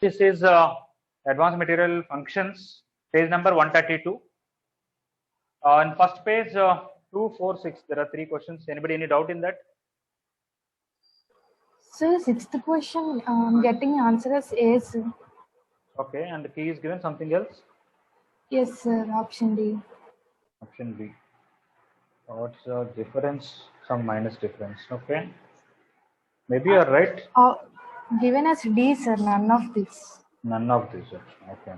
This is advanced material functions, page number 132. On first page, 246, there are 3 questions. Anybody any doubt in that? Sir, sixth question, getting answer as A, sir. Okay, and the key is given something else? Yes, sir, option D. Option B. What's the difference? Some minus difference. Okay. Maybe you're right. Given as D, sir, none of this. None of these. Okay.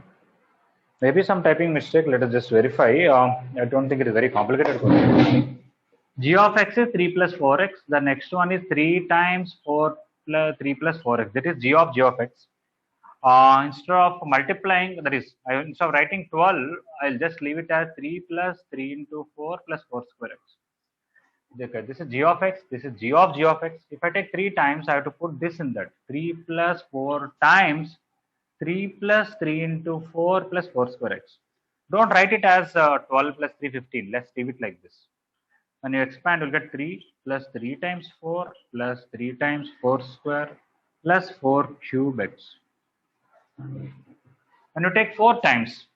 Maybe some typing mistake. Let us just verify. I don't think it is very complicated. G of x is 3 plus 4x. The next one is 3 times 4 plus 3 plus 4x. That is g of x. Instead of multiplying, that is, instead of writing 12, I'll just leave it as 3 plus 3 into 4 plus 4 square x. Okay, this is g of x, this is g of x. If I take 3 times, I have to put this in that. 3 plus 4 times 3 plus 3 into 4 plus 4 square x. Don't write it as 12 plus 3, 15. Let's leave it like this. When you expand, you'll get 3 plus 3 times 4 plus 3 times 4 square plus 4 cube x. When you take 4 times,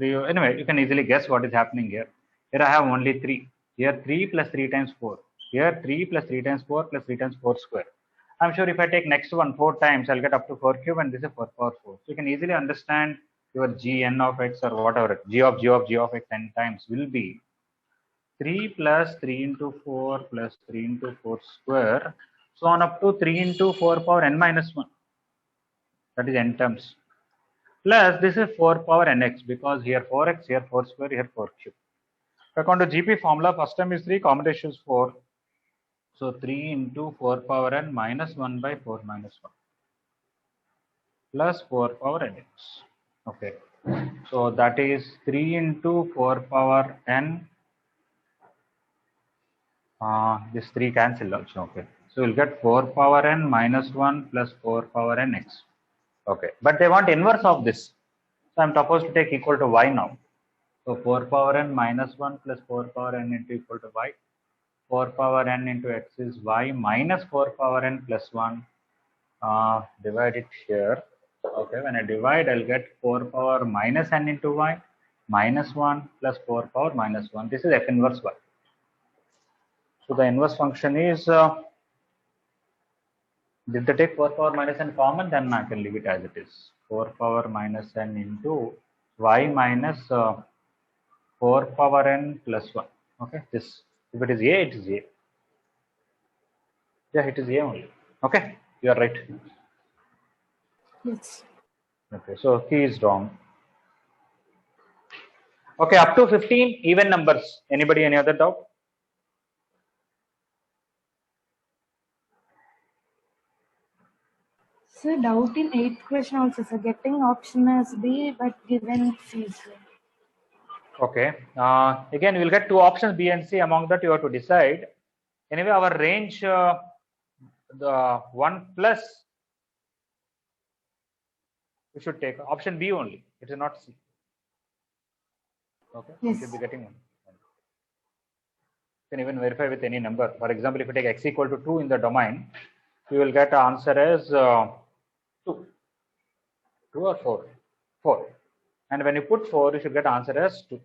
anyway, you can easily guess what is happening here. Here I have only 3. Here 3 plus 3 times 4. Here 3 plus 3 times 4 plus 3 times 4 square. I'm sure if I take next one 4 times, I'll get up to 4 cube, and this is 4 power 4. So you can easily understand your gn of x or whatever, g of x n times will be 3 plus 3 into 4 plus 3 into 4 square. So on up to 3 into 4 power n minus 1. That is n terms. Plus this is 4 power nx, because here 4x, here 4 square, here 4 cube. According to GP formula, first term is 3, common ratio is 4. So 3 into 4 power n minus 1 by 4 minus 1 plus 4 power nx. Okay. So that is 3 into 4 power n. This 3 cancel also. Okay. So you'll get 4 power n minus 1 plus 4 power nx. Okay. But they want inverse of this. So I'm supposed to take equal to y now. So 4 power n minus 1 plus 4 power n into equal to y. 4 power n into x is y minus 4 power n plus 1. Divide it here. Okay, when I divide, I'll get 4 power minus n into y minus 1 plus 4 power minus 1. This is f inverse y. So the inverse function is, did they take 4 power minus n common? Then I can leave it as it is. 4 power minus n into y minus 4 power n plus 1. Okay, this, if it is a, it is a. Yeah, it is a only. Okay, you are right. Yes. Okay, so key is wrong. Okay, up to 15 even numbers. Anybody, any other doubt? Sir, doubt in 8th question also, sir. Getting option as B, but given C, sir. Okay. Again, we'll get 2 options, B and C. Among that, you have to decide. Anyway, our range, the 1 plus, we should take option B only. It is not C. Okay. Yes. You should be getting 1. You can even verify with any number. For example, if you take x equal to 2 in the domain, you will get answer as 2. 2 or 4? 4. And when you put 4, you should get answer as 2.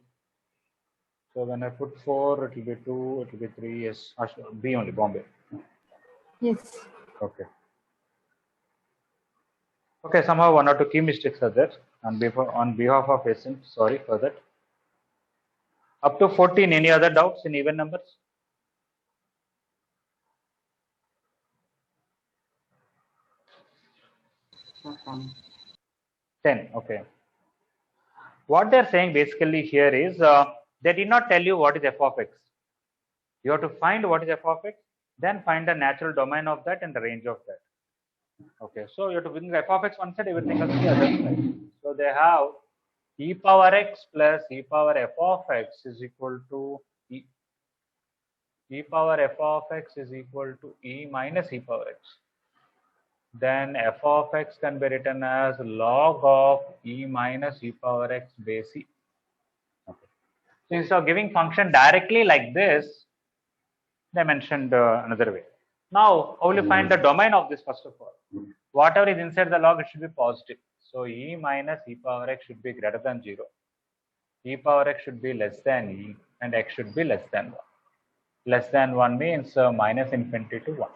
So when I put 4, it will be 2, it will be 3, yes, B only, Bombay. Yes. Okay. Okay, somehow 1 or 2 key mistakes are there. On behalf of SN, sorry for that. Up to 14, any other doubts in even numbers? Okay. 10, okay. What they're saying basically here is, they did not tell you what is f of x. You have to find what is f of x, then find the natural domain of that and the range of that. Okay, so you have to bring f of x one side, everything else the other side. So they have e power x plus e power f of x is equal to e power f of x is equal to e minus e power x. Then f of x can be written as log of e minus e power x base e. Okay. So instead of giving function directly like this, they mentioned another way. Now, how will you find the domain of this first of all? Whatever is inside the log, it should be positive. So e minus e power x should be greater than 0. E power x should be less than e, and x should be less than 1. Less than 1 means minus infinity to 1.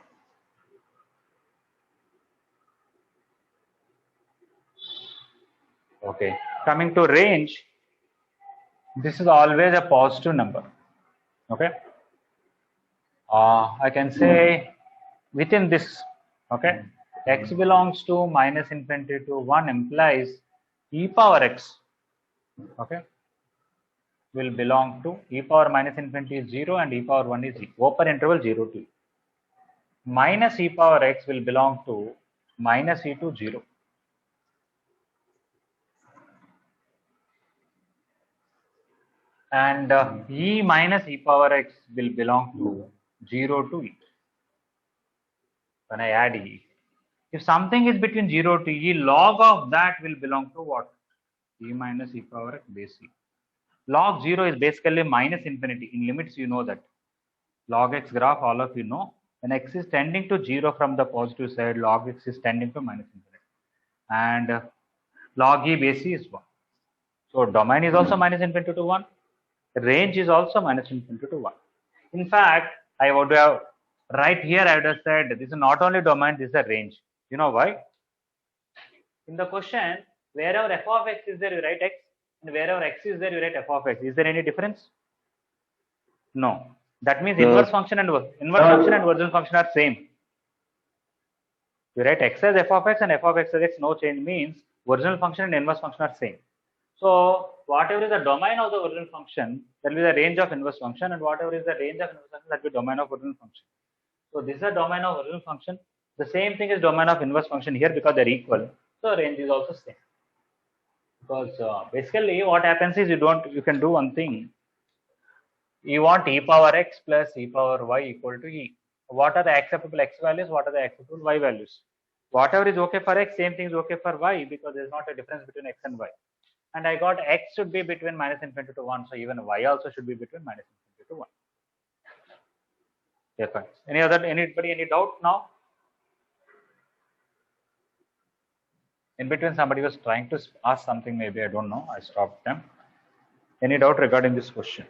Okay, coming to range, this is always a positive number. Okay, I can say within this, okay, x belongs to minus infinity to 1 implies e power x, okay, will belong to e power minus infinity is 0 and e power 1 is e, open interval 0 to e. Minus e power x will belong to minus e to 0. And e minus e power x will belong to 0 to e. When I add e, if something is between 0 to e, log of that will belong to what? E minus e power x base e. Log 0 is basically minus infinity. In limits, you know that. Log x graph, all of you know. When x is tending to 0 from the positive side, log x is tending to minus infinity. And log e base e is 1. So domain is also minus infinity to 1. Range is also minus infinity to 1. In fact, I would have right here I would have said this is not only domain, this is a range. You know why? In the question, wherever f of x is there, you write x, and wherever x is there, you write f of x. Is there any difference? No. That means inverse function and original function are same. You write x as f of x and f of x as x, no change means original function and inverse function are same. So whatever is the domain of the original function, that will be the range of inverse function, and whatever is the range of inverse function, that will be domain of original function. So this is a domain of original function. The same thing is domain of inverse function here because they're equal. So range is also same. Because basically what happens is you can do one thing. You want e power x plus e power y equal to e. What are the acceptable x values? What are the acceptable y values? Whatever is okay for x, same thing is okay for y because there is not a difference between x and y. And I got x should be between minus infinity to 1, so even y also should be between minus infinity to 1. Yeah, fine. Anybody any doubt now? In between somebody was trying to ask something, maybe I don't know, I stopped them. Any doubt regarding this question?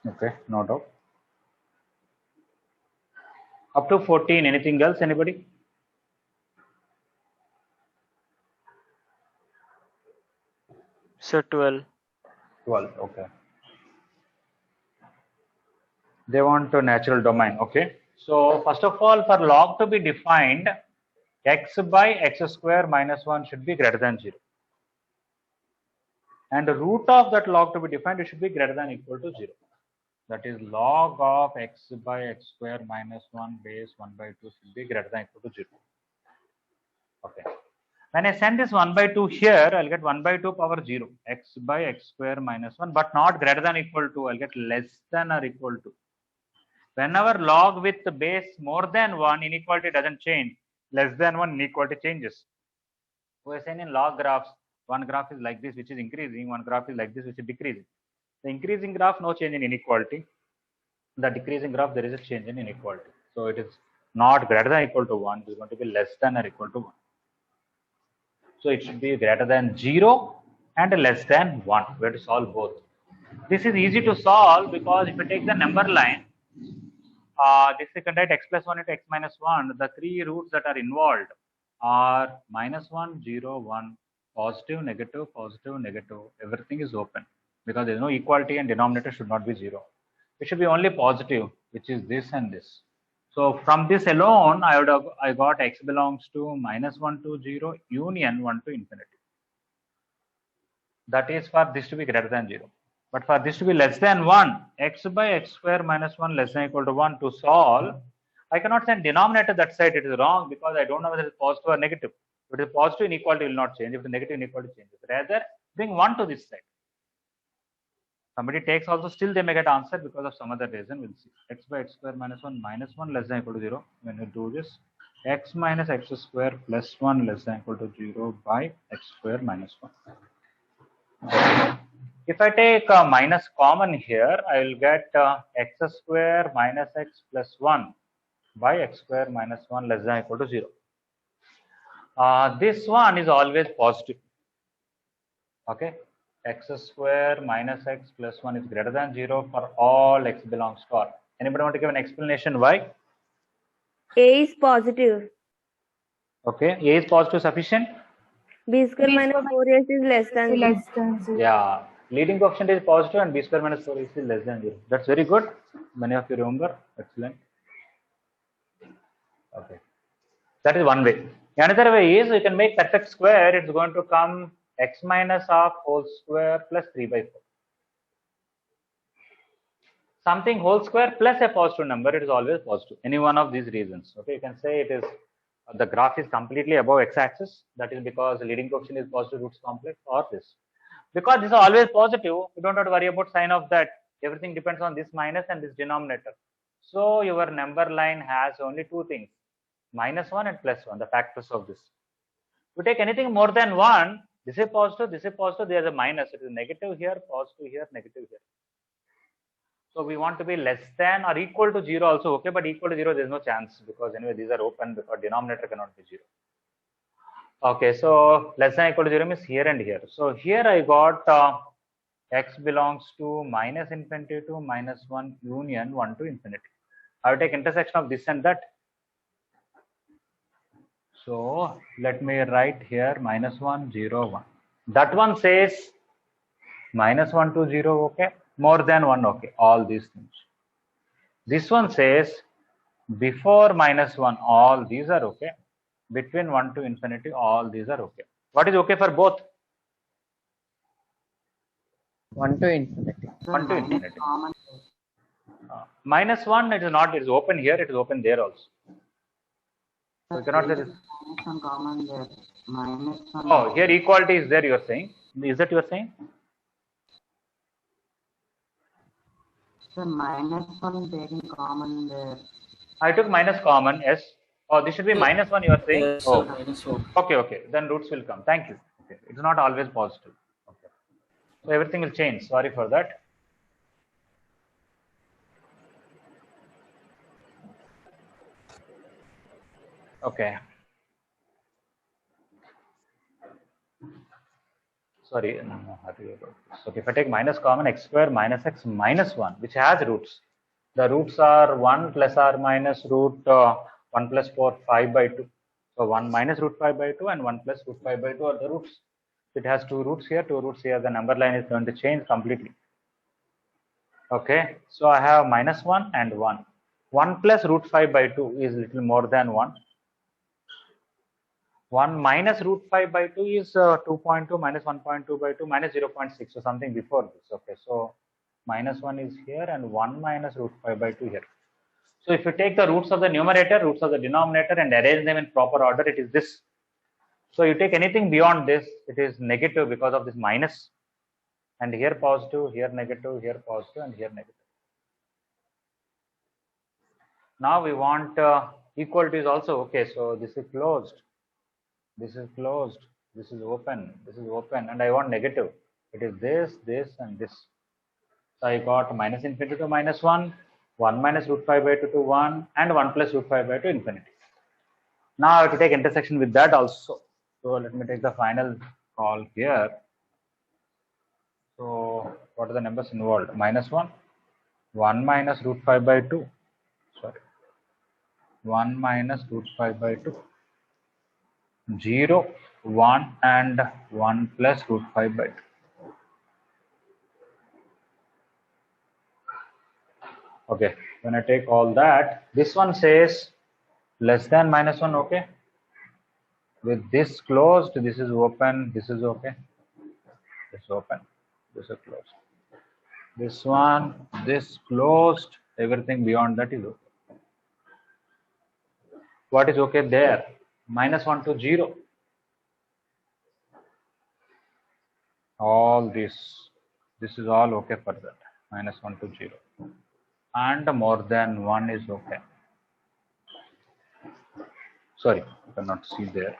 Okay, no doubt. Up to 14, anything else, anybody? Sir, 12. 12, okay. They want a natural domain, okay. So first of all, for log to be defined, x by x square minus 1 should be greater than 0. And the root of that log to be defined, it should be greater than or equal to 0. That is log of x by x square minus 1 base 1 by 2 should be greater than or equal to 0. Okay. When I send this 1 by 2 here, I'll get 1 by 2 power 0, x by x square minus 1, but not greater than or equal to, I'll get less than or equal to. Whenever log with the base more than 1, inequality doesn't change. Less than 1, inequality changes. We are saying in log graphs, one graph is like this, which is increasing, one graph is like this, which is decreasing. The increasing graph, no change in inequality. The decreasing graph, there is a change in inequality. So it is not greater than or equal to 1, it is going to be less than or equal to 1. So it should be greater than 0 and less than 1. We have to solve both. This is easy to solve because if you take the number line, this you can write x plus 1 into x minus 1. The three roots that are involved are minus 1, 0, 1, positive, negative, positive, negative. Everything is open because there is no equality and denominator should not be 0. It should be only positive, which is this and this. So from this alone, I got x belongs to minus 1 to 0 union 1 to infinity. That is for this to be greater than 0. But for this to be less than 1, x by x square minus 1 less than or equal to 1 to solve, I cannot send denominator that side. It is wrong because I don't know whether it is positive or negative. If it is positive, inequality will not change. If it is negative, inequality changes. Rather, bring 1 to this side. Somebody takes also, still they may get answer because of some other reason. We'll see. X by x square minus 1 less than or equal to 0. When you do this, x minus x square plus 1 less than equal to 0 by x square minus 1. If I take minus common here, I will get x square minus x plus 1 by x square minus 1 less than equal to 0. This one is always positive. Okay, x square minus x plus 1 is greater than 0 for all x belongs to R. Anybody want to give an explanation why? A is positive. Okay, A is positive sufficient? B square B minus square 4AC is less than 0. less than 0. Yeah, leading coefficient is positive and B square minus 4 is less than 0. That's very good. Many of you remember. Excellent. Okay, that is one way. Another way is you can make perfect square. It's going to come x minus half whole square plus 3 by 4. Something whole square plus a positive number, it is always positive. Any one of these reasons. Okay, you can say it is the graph is completely above x-axis. That is because the leading coefficient is positive roots complex, or this. Because this is always positive, you don't have to worry about sign of that. Everything depends on this minus and this denominator. So your number line has only two things, -1 and +1, the factors of this. If you take anything more than 1, this is positive, there is a minus. It is negative here, positive here, negative here. So we want to be less than or equal to 0 also, okay, but equal to 0 there is no chance because anyway these are open because denominator cannot be 0. Okay, so less than or equal to 0 means here and here. So here I got x belongs to minus infinity to minus 1 union 1 to infinity. I will take intersection of this and that. So let me write here -1 0 1. That one says -1 to 0, okay, more than 1, okay, all these things. This one says before -1 all these are okay, between 1 to infinity all these are okay. What is okay for both? 1 to infinity. 1 to infinity. -1 it is not, it is open here, it is open there also. So you cannot say this. Common there. -1. Oh, here equality is there, you are saying. Is that you are saying? So -1 taking common there. I took minus common, yes. Oh, this should be -1 you are saying? Yes, Oh, -1. okay, okay. Then roots will come. Thank you. Okay. It's not always positive. Okay. So everything will change. Sorry for that. Okay. Sorry. No, okay, if I take minus common, x square minus x minus 1, which has roots. The roots are 1 plus or minus root 1 plus 4, 5 by 2. So 1 minus root 5 by 2 and 1 plus root 5 by 2 are the roots. It has two roots here, the number line is going to change completely. Okay, so I have -1 and 1. 1 plus root 5 by 2 is little more than 1. 1 minus root 5 by 2 is 2.2 minus 1.2 by 2 minus 0.6, so something before this. Okay, so -1 is here and 1 minus root 5 by 2 here. So if you take the roots of the numerator, roots of the denominator and arrange them in proper order, it is this. So you take anything beyond this, it is negative because of this minus, and here positive, here negative, here positive, and here negative. Now we want equality is also okay. So this is closed, this is closed, this is open, and I want negative. It is this, this, and this. So I got minus infinity to -1, 1 minus root 5 by 2 to 1, and 1 plus root 5 by 2 infinity. Now I have to take intersection with that also. So let me take the final call here. So what are the numbers involved? -1, 1 minus root 5 by 2. Sorry. 1 minus root 5 by 2. 0, 1, and 1 plus root 5 by 2. Okay, when I take all that, this one says less than -1, okay. With this closed, this is open, this is okay. This is open, this is closed. This one, this closed, everything beyond that is okay. What is okay there? -1 to 0. All this is all okay for that. -1 to 0. And more than 1 is okay. Sorry, you cannot see there.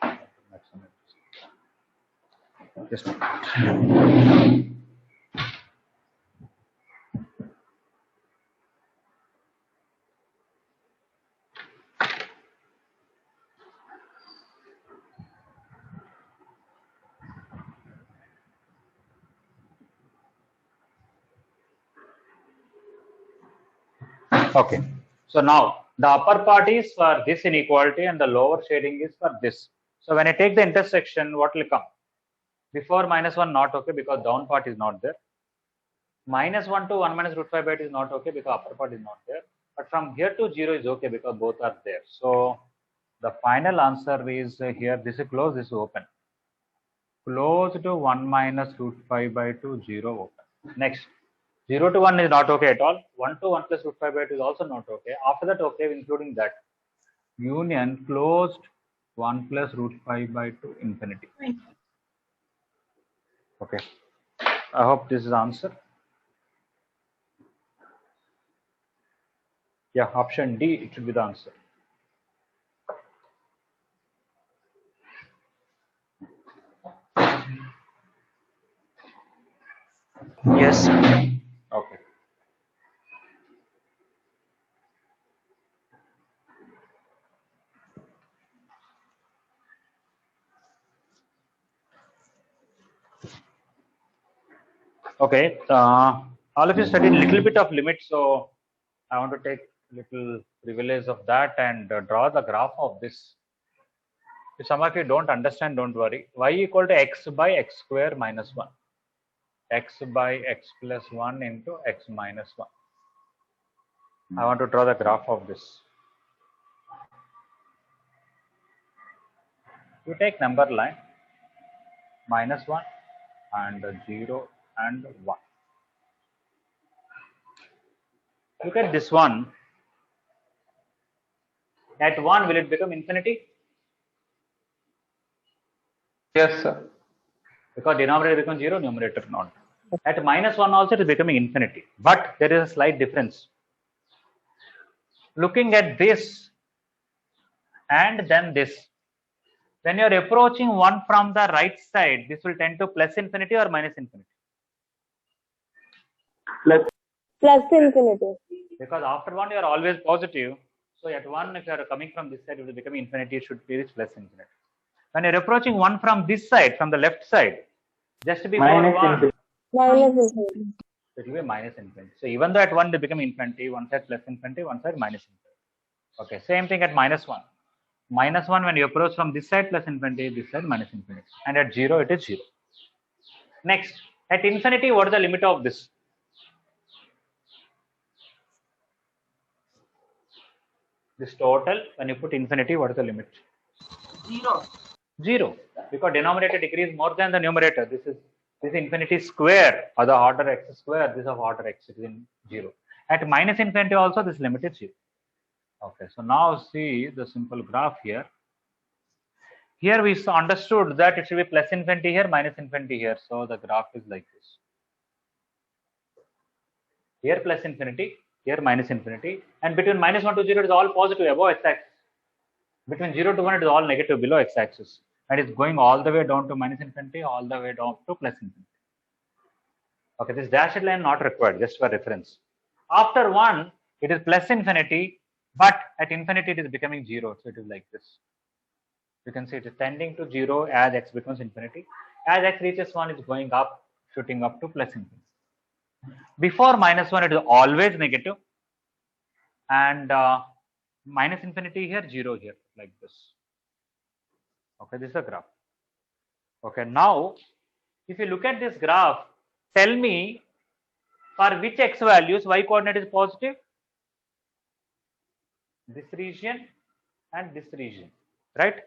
Just a minute. Okay, so now the upper part is for this inequality and the lower shading is for this. So when I take the intersection, what will come? Before -1 not okay because down part is not there. -1 to 1 minus root 5 by 2 is not okay because upper part is not there. But from here to 0 is okay because both are there. So the final answer is here. This is closed, this is open. Close to 1 minus root 5 by 2, 0 open. Next. 0 to 1 is not okay at all. 1 to 1 plus root 5 by 2 is also not okay. After that, okay, including that. Union closed 1 plus root 5 by 2 infinity. Okay. I hope this is the answer. Yeah, option D, it should be the answer. Yes. Okay. Okay. All of you studied a little bit of limits, so I want to take little privilege of that and draw the graph of this. If some of you don't understand, don't worry. Y equal to x by x square minus 1. X by x plus 1 into x minus 1. I want to draw the graph of this. You take number line -1 and 0 and 1. Look at this one. At 1, will it become infinity? Yes, sir. Because denominator becomes 0, numerator not. At -1 also it is becoming infinity. But there is a slight difference. Looking at this and then this. When you are approaching 1 from the right side, this will tend to plus infinity or minus infinity? Plus infinity. Because after 1 you are always positive. So at 1, if you are coming from this side, it will become infinity, it should be plus infinity. When you are approaching 1 from this side, from the left side, just before Minus 1, infinity. Minus infinity. it will be minus infinity. So even though at 1 they become infinity, one side plus infinity, one side minus infinity. Okay, same thing at -1. -1 when you approach from this side plus infinity, this side minus infinity. And at 0 it is 0. Next, at infinity, what is the limit of this? This total, when you put infinity, what is the limit? 0. 0. Because denominator decrease more than the numerator. This infinity square or the order x square, this of order x, it is in 0. At minus infinity also, this limit is 0. Okay, so now see the simple graph here. Here we understood that it should be plus infinity here, minus infinity here. So the graph is like this. Here plus infinity, here minus infinity. And between -1 to 0, it is all positive above x-axis. Between 0 to 1, it is all negative below x-axis. And it's going all the way down to minus infinity, all the way down to plus infinity. Okay, this dashed line not required, just for reference. After 1, it is plus infinity, but at infinity, it is becoming 0. So it is like this. You can see it is tending to 0 as x becomes infinity. As x reaches 1, it's going up, shooting up to plus infinity. Before -1, it is always negative, and minus infinity here, 0 here, like this. Okay, this is a graph. Okay, now if you look at this graph, tell me for which x values y coordinate is positive? This region and this region, right?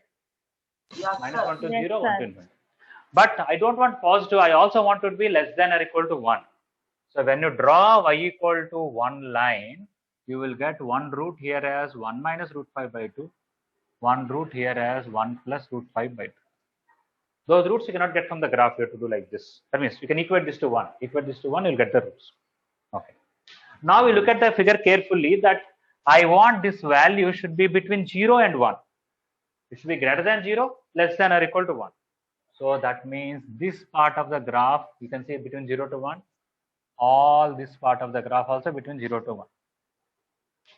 Yes, -1 to Yes, 0, sir. 1 to infinity. But I don't want positive, I also want it to be less than or equal to 1. So when you draw y equal to 1 line, you will get 1 root here as 1 minus root 5 by 2, 1 root here as 1 plus root 5 by 2. Those roots you cannot get from the graph, you have to do like this. That means you can equate this to 1. Equate this to 1, you'll get the roots. Okay. Now we look at the figure carefully that I want this value should be between 0 and 1. It should be greater than 0, less than or equal to 1. So that means this part of the graph, you can see between 0 to 1. All this part of the graph also between 0 to 1.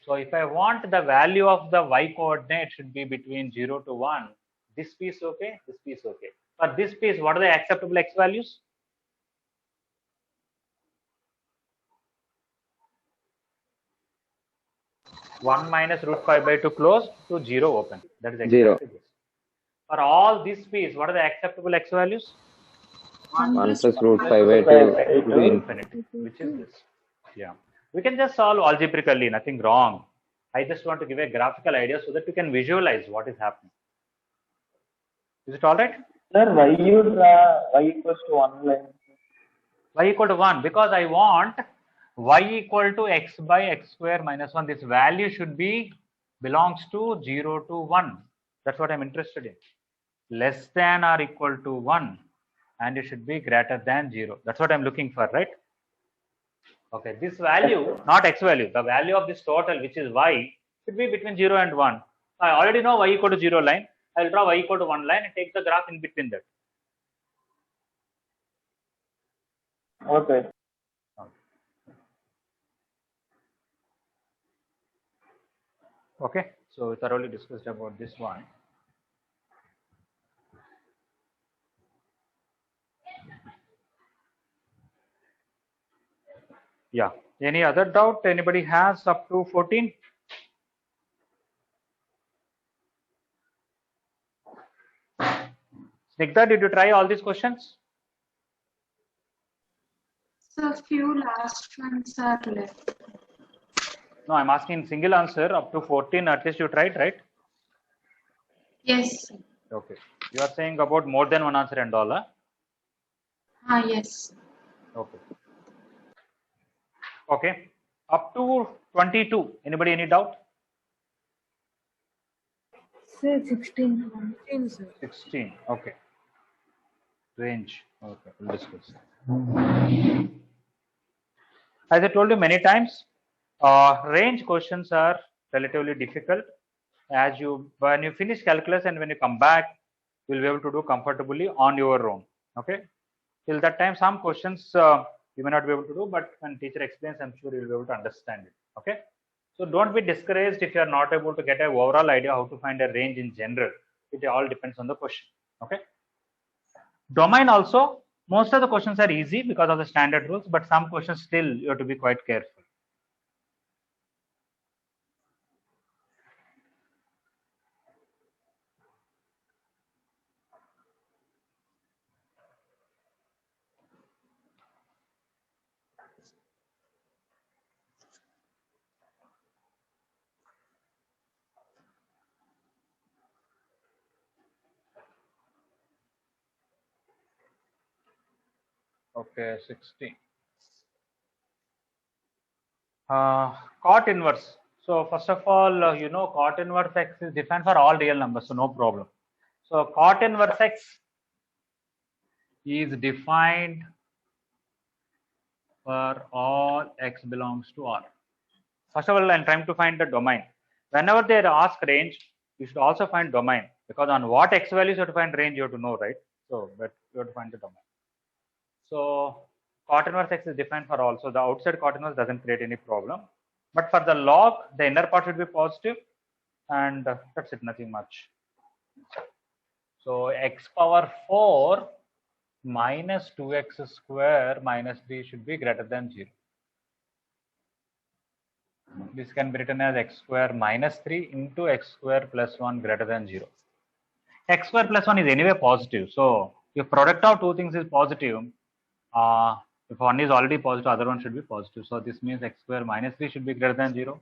So if I want the value of the y coordinate should be between 0 to 1, this piece okay, this piece okay. For this piece, what are the acceptable x values? 1 minus root 5 by 2 close to 0 open. That is exactly 0. this. For all this piece, what are the acceptable x values? 1 plus root 5 by 2 to Infinity, which is this. Yeah. We can just solve algebraically, nothing wrong. I just want to give a graphical idea so that you can visualize what is happening. Is it all right? Sir, why you draw y equals to 1 line? Y equal to 1 because I want y equal to x by x square minus 1. This value should be belongs to 0 to 1. That's what I'm interested in. Less than or equal to 1 and it should be greater than 0. That's what I'm looking for, right? Okay, this value, not x value, the value of this total, which is y, should be between 0 and 1. I already know y equal to 0 line. I will draw y equal to 1 line and take the graph in between that. Okay. Okay, so we thoroughly discussed about this one. Yeah. Any other doubt anybody has up to 14? Snigdha, did you try all these questions? So few last ones are left. No, I'm asking single answer up to 14. At least you tried, right? Yes. Okay. You are saying about more than one answer and all, huh? Yes. Okay. Okay. Up to 22. Anybody any doubt? Say 16. 16. Okay. Range. Okay. We'll discuss. As I told you many times, range questions are relatively difficult. When you finish calculus and when you come back, you'll be able to do comfortably on your own. Okay. Till that time, some questions you may not be able to do, but when teacher explains, I'm sure you'll be able to understand it. Okay. So don't be discouraged if you are not able to get an overall idea how to find a range in general. It all depends on the question. Okay. Domain also, most of the questions are easy because of the standard rules, but some questions still you have to be quite careful. Okay, 16. Cot inverse. So first of all, you know cot inverse x is defined for all real numbers, so no problem. So cot inverse x is defined for all x belongs to R. First of all, I'm trying to find the domain. Whenever they ask range, you should also find domain because on what x values you have to find range, you have to know, right? So, but you have to find the domain. So cot inverse x is defined for all. So the outside cot inverse doesn't create any problem. But for the log, the inner part should be positive, and that's it, nothing much. So x power 4 minus 2x square minus 3 should be greater than 0. This can be written as x square minus 3 into x square plus 1 greater than 0. X square plus 1 is anyway positive. So if product of two things is positive, if one is already positive, other one should be positive. So this means x square minus 3 should be greater than 0,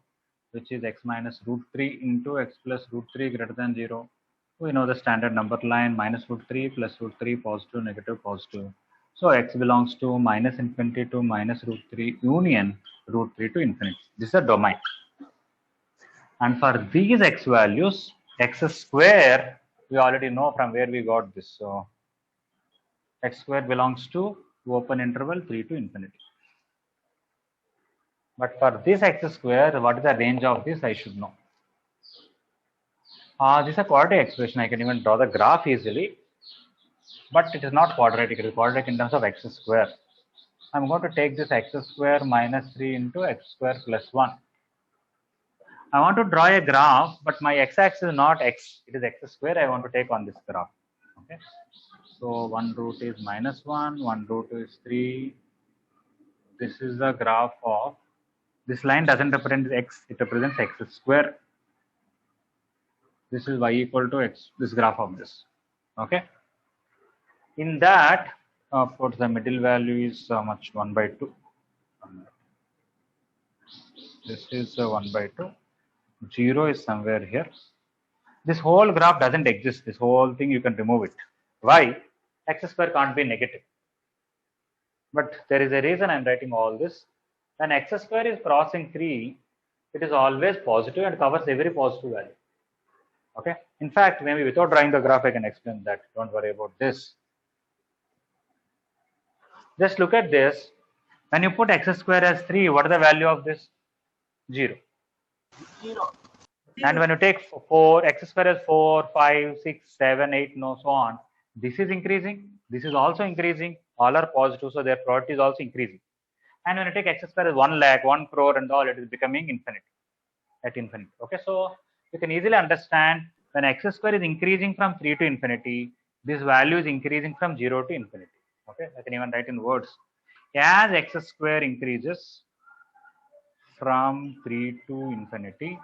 which is x minus root 3 into x plus root 3 greater than 0. We know the standard number line, minus root 3 plus root 3 positive, negative, positive. So x belongs to minus infinity to minus root 3 union root 3 to infinity. This is a domain. And for these x values, x square, we already know from where we got this. So x square belongs to open interval 3 to infinity. But for this x square, what is the range of this? I should know. This is a quadratic expression. I can even draw the graph easily, but it is not quadratic. It is quadratic in terms of x square. I'm going to take this x square minus 3 into x square plus 1. I want to draw a graph, but my x-axis is not x. It is x square I want to take on this graph. Okay. So one root is minus 1, one root is 3. This is the graph of, this line doesn't represent x, it represents x square. This is y equal to x, this graph of this. Okay. In that, of course, the middle value is much 1 by 2. This is 1 by 2. 0 is somewhere here. This whole graph doesn't exist. This whole thing, you can remove it. Why? X square can't be negative. But there is a reason I'm writing all this. When x square is crossing 3, it is always positive and covers every positive value. Okay. In fact, maybe without drawing the graph, I can explain that. Don't worry about this. Just look at this. When you put x square as 3, what is the value of this? 0. 0. And when you take 4, x square is 4, 5, 6, 7, 8, no, so on. This is increasing. This is also increasing. All are positive, so their probability is also increasing. And when you take x square as 1 lakh, 1 crore and all, it is becoming infinity. At infinity. Okay, so you can easily understand when x square is increasing from 3 to infinity, this value is increasing from 0 to infinity. Okay, I can even write in words. As x square increases from 3 to infinity,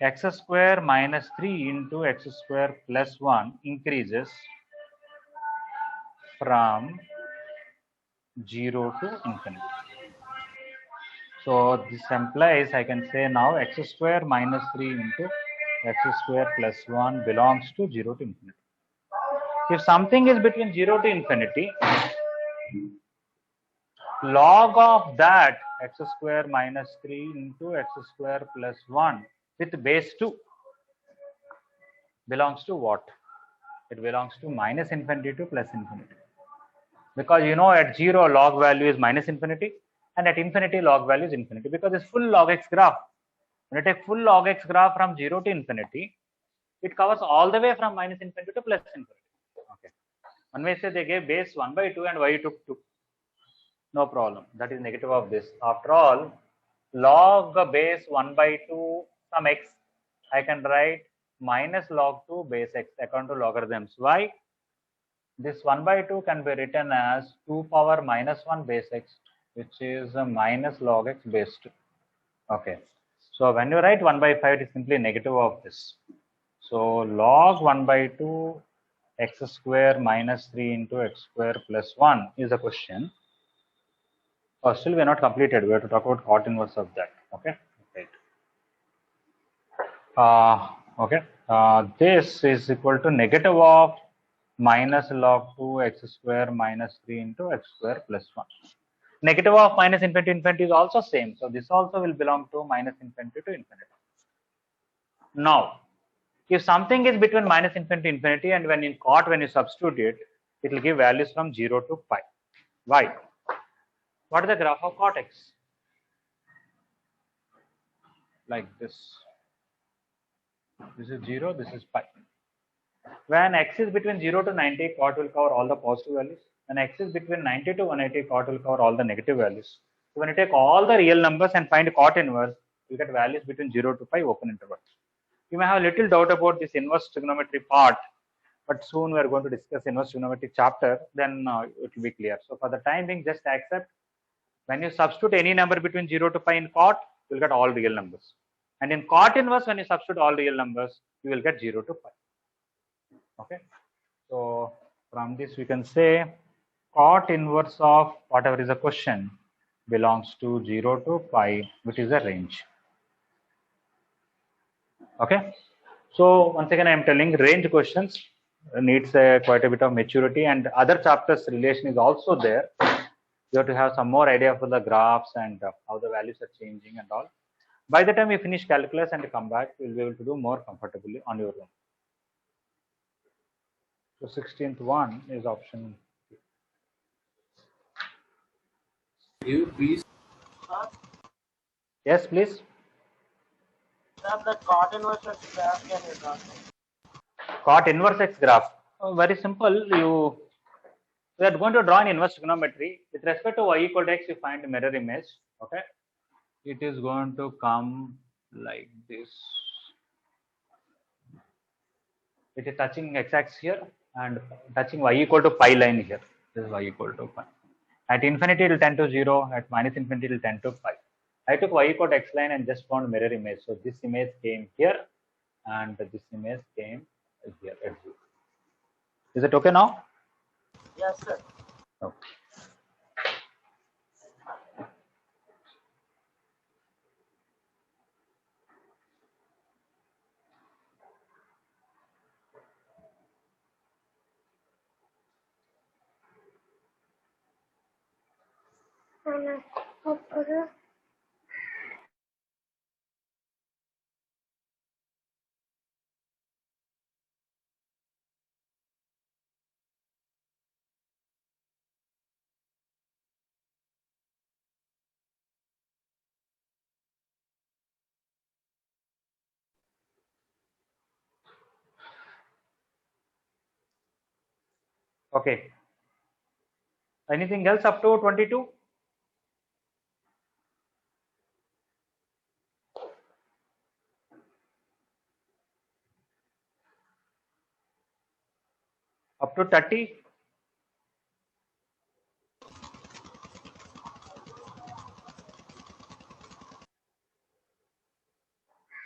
x square minus 3 into x square plus 1 increases from 0 to infinity. So this implies I can say now x square minus 3 into x square plus 1 belongs to 0 to infinity. If something is between 0 to infinity, log of that x square minus 3 into x square plus 1 with base 2 belongs to what? It belongs to minus infinity to plus infinity. Because you know at 0 log value is minus infinity and at infinity log value is infinity, because it's full log x graph. When you take full log x graph from 0 to infinity, it covers all the way from minus infinity to plus infinity. Okay. One may say they gave base 1 by 2 and y took 2. No problem. That is negative of this. After all, log base 1 by 2 some x, I can write minus log 2 base x according to logarithms. Why? This 1 by 2 can be written as 2 power minus 1 base x, which is minus log x base 2. Okay. So when you write 1 by 5, it is simply negative of this. So log 1 by 2 x square minus 3 into x square plus 1 is a question. Oh, still we are not completed. We have to talk about cot inverse of that. Okay. Right. This is equal to negative of minus log 2 x square minus 3 into x square plus 1. Negative of minus infinity to infinity is also same. So this also will belong to minus infinity to infinity. Now, if something is between minus infinity to infinity, and when in cot, when you substitute it, it will give values from 0 to pi. Why? What is the graph of cot x? Like this. This is 0, this is pi. When x is between 0 to 90, cot will cover all the positive values. When x is between 90 to 180, cot will cover all the negative values. So when you take all the real numbers and find cot inverse, you get values between 0 to pi open interval. You may have a little doubt about this inverse trigonometry part, but soon we are going to discuss inverse trigonometry chapter, then it will be clear. So for the time being, just accept when you substitute any number between 0 to pi in cot, you will get all real numbers. And in cot inverse, when you substitute all real numbers, you will get 0 to pi. Okay. So from this we can say cot inverse of whatever is a question belongs to 0 to pi, which is a range. Okay. So once again I am telling range questions needs quite a bit of maturity, and other chapters relation is also there. You have to have some more idea for the graphs and how the values are changing and all. By the time we finish calculus and come back, we will be able to do more comfortably on your own. So 16th one is option. Yes, please. Sir, the cot inverse X graph can you draw? Cot inverse X graph. Very simple. We are going to draw an inverse trigonometry. With respect to y equal to x, you find a mirror image. Okay. It is going to come like this. It is touching x-axis here and touching y equal to pi line here. This is y equal to pi. At infinity it will tend to 0. At minus infinity it will tend to pi. I took y equal to x line and just found mirror image. So this image came here and this image came here at 0. Is it okay now? Yes, sir. Okay. Okay. Anything else up to 22? Up to 30?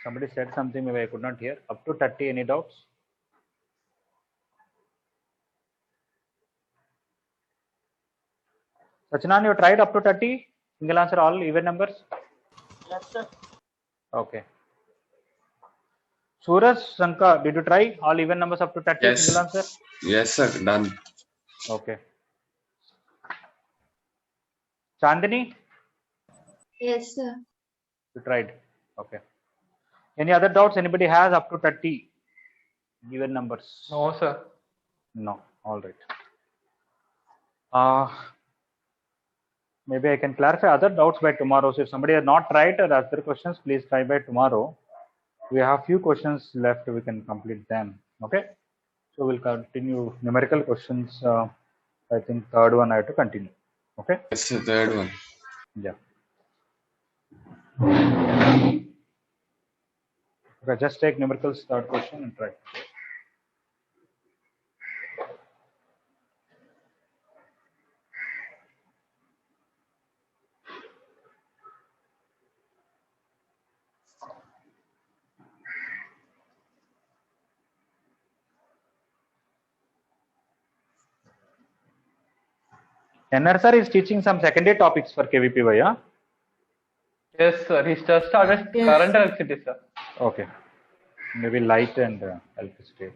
Somebody said something, maybe I could not hear. Up to 30, any doubts? Sachinan, you tried up to 30? Single answer, all even numbers? Yes, sir. Okay. Suraj, Shankar, did you try all even numbers up to 30? Yes. Single answer? Yes, sir. Done. Okay. Chandini, Yes, sir. you tried. Okay. Any other doubts anybody has up to 30 even numbers? No, sir. No. All right. Maybe I can clarify other doubts by tomorrow. So if somebody has not tried or other questions, please try by tomorrow. We have few questions left. We can complete them. Okay. So we'll continue numerical questions. I think third one I have to continue. Okay. Yes, sir. Third one. Yeah. Okay. Just take numericals third question and try. NR sir is teaching some secondary topics for KVPY, yeah? Yes, sir. He just started current electricity, sir. Okay. Maybe light and electricity.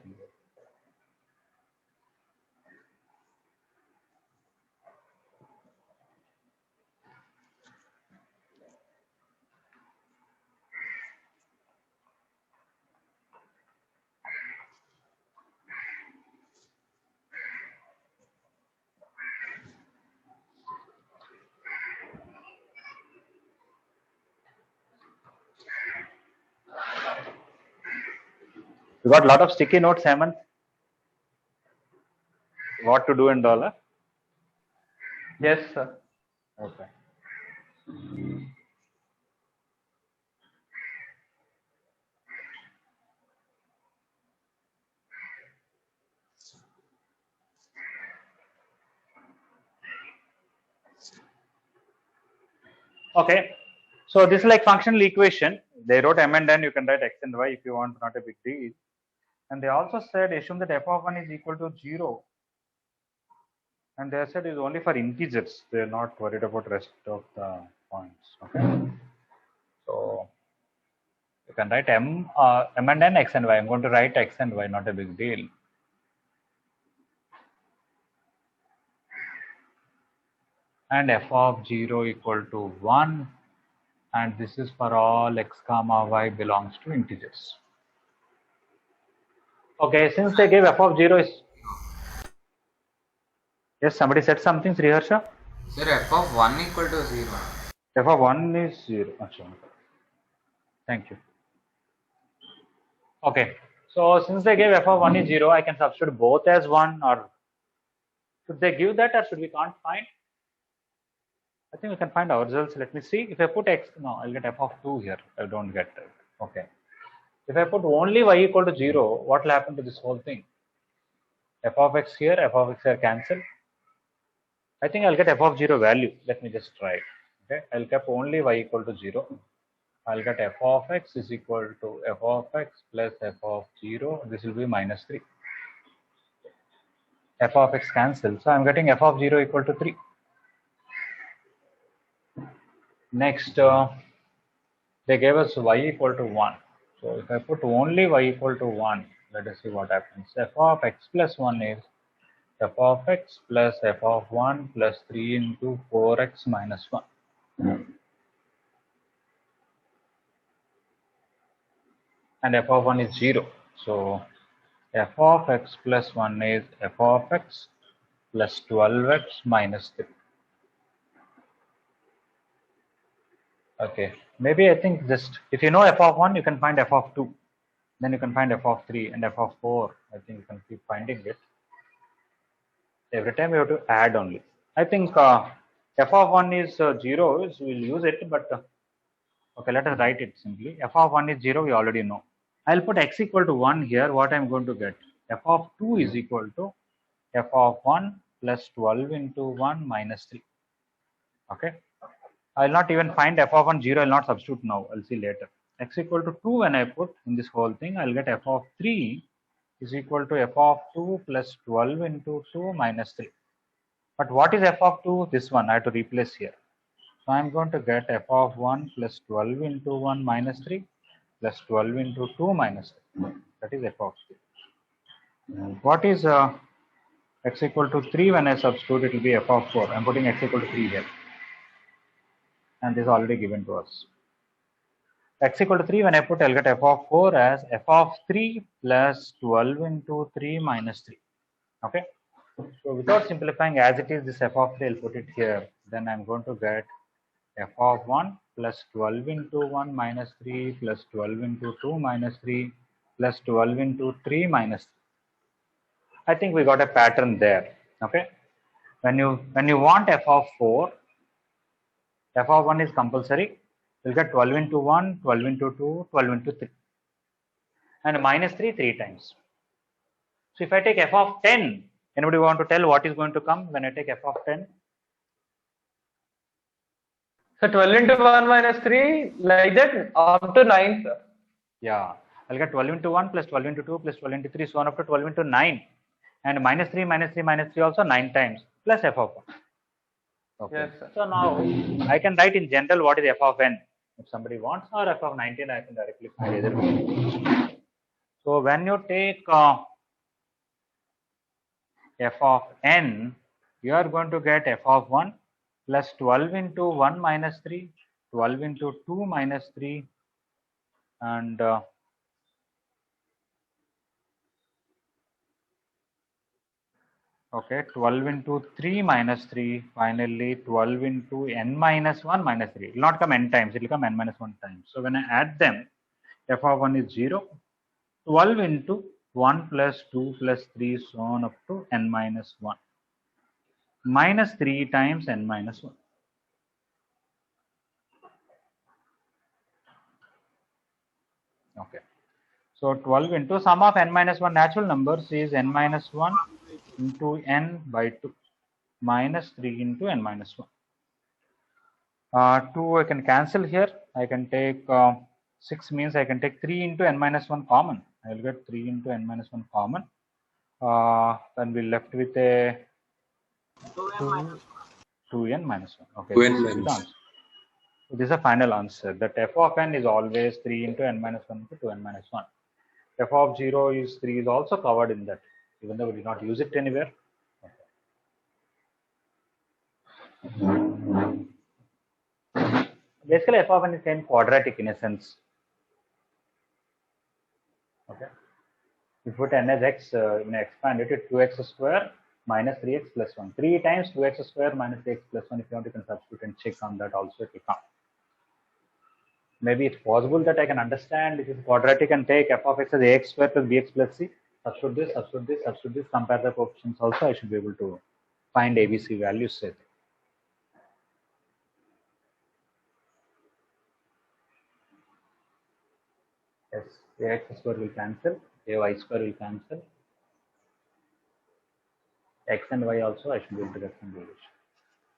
You got a lot of sticky notes, Hemant? What to do and all? Huh? Yes, sir. Okay. Okay. So this is like functional equation. They wrote m and n. You can write x and y if you want, not a big deal. And they also said assume that f of 1 is equal to 0. And they said it's only for integers. They're not worried about rest of the points. Okay. So you can write m and n, x and y. I'm going to write x and y, not a big deal. And f of 0 equal to 1. And this is for all x comma y belongs to integers. Okay, since they gave f of 0 is... Yes, somebody said something, Sriharsha? Sir, f of 1 equal to 0. F of 1 is 0. Achha. Thank you. Okay. So since they gave f of 1 is 0, I can substitute both as 1, or should they give that, or should we can't find? I think we can find ourselves. Let me see. If I put x, no, I'll get f of 2 here. I don't get it. Okay. If I put only y equal to 0, what will happen to this whole thing? F of x here, f of x here cancel. I think I'll get f of 0 value. Let me just try it. Okay. I'll keep only y equal to 0. I'll get f of x is equal to f of x plus f of 0. This will be minus 3. F of x cancels. So I'm getting f of 0 equal to 3. Next, they gave us y equal to 1. So if I put only y equal to 1, let us see what happens. F of x plus 1 is f of x plus f of 1 plus 3 into 4x minus 1. And f of 1 is 0. So f of x plus 1 is f of x plus 12x minus 3. Okay, maybe I think just if you know f of 1, you can find f of 2. Then you can find f of 3 and f of 4. I think you can keep finding it. Every time you have to add only. I think f of 1 is 0, so we'll use it, but okay, let us write it simply. F of 1 is 0, we already know. I'll put x equal to 1 here. What I'm going to get? F of 2 is equal to f of 1 plus 12 into 1 minus 3. Okay. I'll not even find f of 1 0. I'll not substitute now. I'll see later. X equal to 2 when I put in this whole thing, I'll get f of 3 is equal to f of 2 plus 12 into 2 minus 3. But what is f of 2? This one I have to replace here. So I'm going to get f of 1 plus 12 into 1 minus 3 plus 12 into 2 minus 3. That is f of 3. What is x equal to 3 when I substitute? It will be f of 4. I'm putting x equal to 3 here. And this is already given to us. X equal to 3 when I put, I'll get f of 4 as f of 3 plus 12 into 3 minus 3. Okay. So without simplifying as it is, this f of 3, I'll put it here. Then I'm going to get f of 1 plus 12 into 1 minus 3 plus 12 into 2 minus 3 plus 12 into 3 minus 3. I think we got a pattern there. Okay. When you want f of 4, f of 1 is compulsory. You'll get 12 into 1, 12 into 2, 12 into 3. And minus 3 times. So if I take f of 10, anybody want to tell what is going to come when I take f of 10? So 12 into 1 minus 3, like that, up to 9, sir. Yeah, I'll get 12 into 1 plus 12 into 2 plus 12 into 3, so on up to 12 into 9. And minus 3 minus 3 minus 3 also 9 times plus f of 1. Okay. Yes, sir. So now I can write in general what is f of n. If somebody wants, or f of 19, I can directly find either way. So when you take f of n, you are going to get f of 1 plus 12 into 1 minus 3, 12 into 2 minus 3, and okay, 12 into 3 minus 3, finally 12 into n minus 1 minus 3. It will not come n times, it will come n minus 1 times. So when I add them, f of 1 is 0, 12 into 1 plus 2 plus 3, so on up to n minus 1. Minus 3 times n minus 1. Okay. So 12 into sum of n minus 1 natural numbers is n minus 1 into n by 2 minus 3 into n minus 1. 2 I can cancel here. I can take 6 means I can take 3 into n minus 1 common. I will get 3 into n minus 1 common. Then we're left with a 2n minus 1. Okay, this is the answer. So this is a final answer that f of n is always 3 into n minus 1 into 2n minus 1. F of 0 is 3 is also covered in that, even though we did not use it anywhere. Okay. Basically, f of n is kind of quadratic in a sense. Okay. If you put n as x, when I expand it, it's 2x square minus 3x plus 1. 3 times 2x square minus 3x plus 1. If you want, you can substitute and check on that also, it will come. maybe it's possible that I can understand if it's quadratic and take f of x as ax square plus bx plus c, substitute this, compare the coefficients also, I should be able to find ABC values. Say. Yes, ax square will cancel, ay square will cancel, x and y also I should be able to get some relation.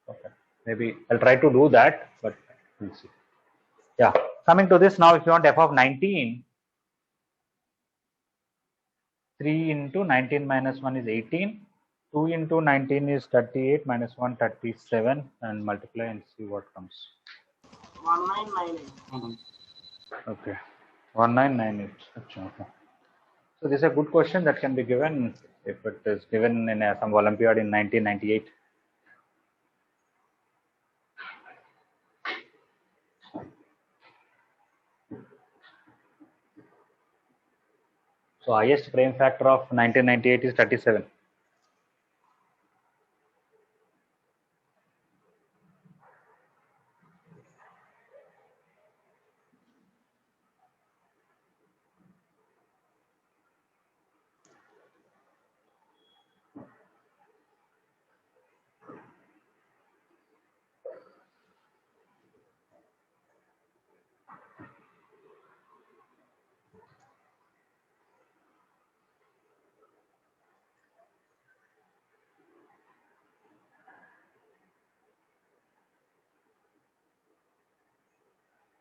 Okay, maybe I'll try to do that, but we'll see. Yeah, coming to this now, if you want f of 19, 3 into 19 minus 1 is 18, 2 into 19 is 38, minus 1 37, and multiply and see what comes. 1998. Okay, 1998. Okay. So this is a good question that can be given if it is given in some Olympiad in 1998. So highest frame factor of 1998 is 37.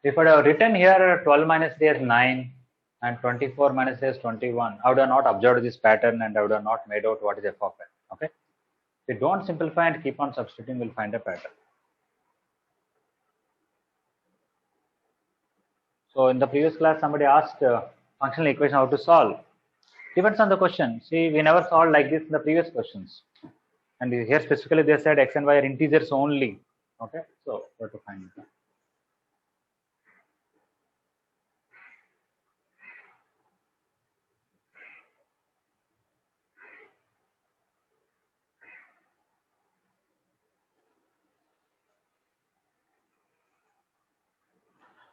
If I have written here 12 minus 3 as 9 and 24 minus 3 as 21, I would have not observed this pattern and I would have not made out what is f of n. Okay. If you don't simplify and keep on substituting, we'll find a pattern. So in the previous class, somebody asked functional equation how to solve. Depends on the question. See, we never solved like this in the previous questions. And here specifically they said x and y are integers only. Okay, so where to find it?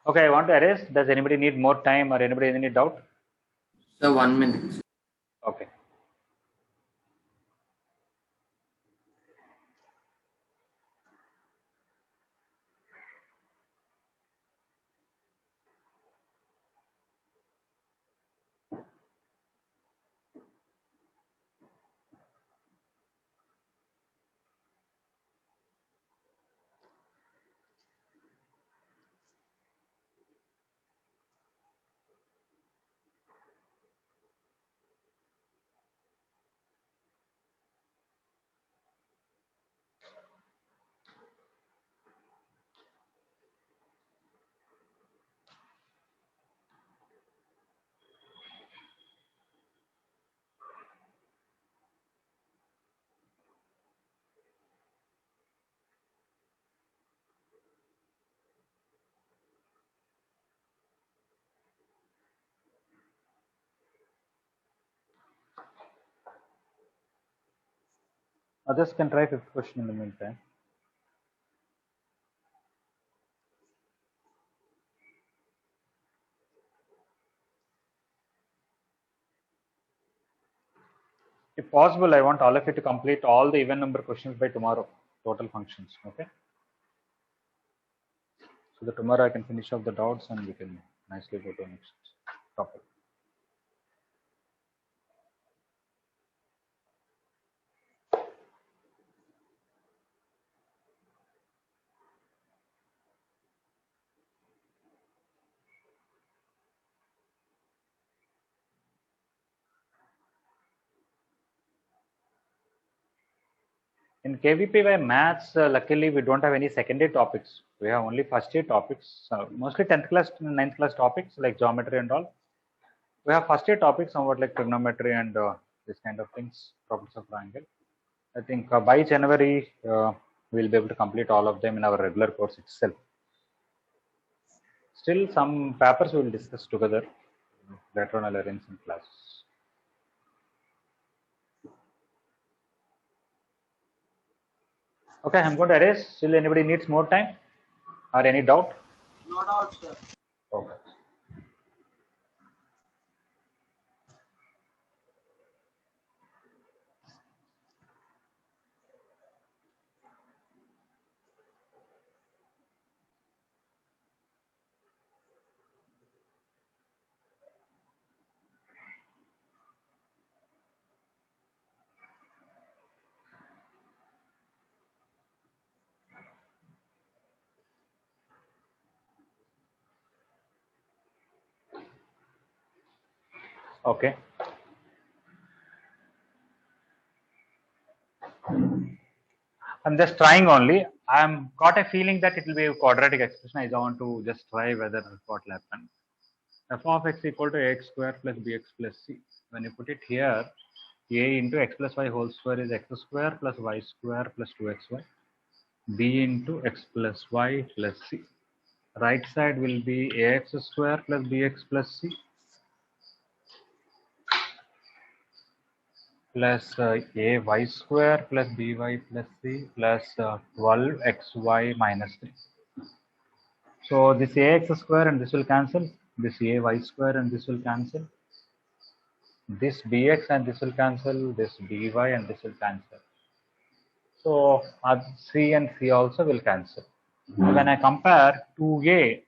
Okay, I want to erase. Does anybody need more time or anybody any doubt? So 1 minute. Okay. Others can try fifth question in the meantime. If possible, I want all of you to complete all the even number questions by tomorrow, total functions. Okay. So that tomorrow I can finish off the doubts and we can nicely go to the next topic. In KVPY maths, luckily we don't have any secondary topics. We have only first year topics, mostly 10th class, 9th class topics like geometry and all. We have first year topics somewhat like trigonometry and this kind of things, properties of triangle. I think by January, we'll be able to complete all of them in our regular course itself. Still, some papers we will discuss together. Later on, I'll arrange some classes. Okay, I'm going to erase. Still, anybody needs more time or any doubt? No doubt, sir. Okay. I'm just trying only. I'm got a feeling that it will be a quadratic expression. I don't want to just try whether what will happen. F of x equal to ax square plus bx plus c. When you put it here, a into x plus y whole square is x square plus y square plus 2xy. B into x plus y plus c. Right side will be ax square plus bx plus c plus ay square plus by plus c plus 12xy minus 3. So this ax square and this will cancel. This ay square and this will cancel. This bx and this will cancel. This by and this will cancel. So c and c also will cancel. When I compare 2a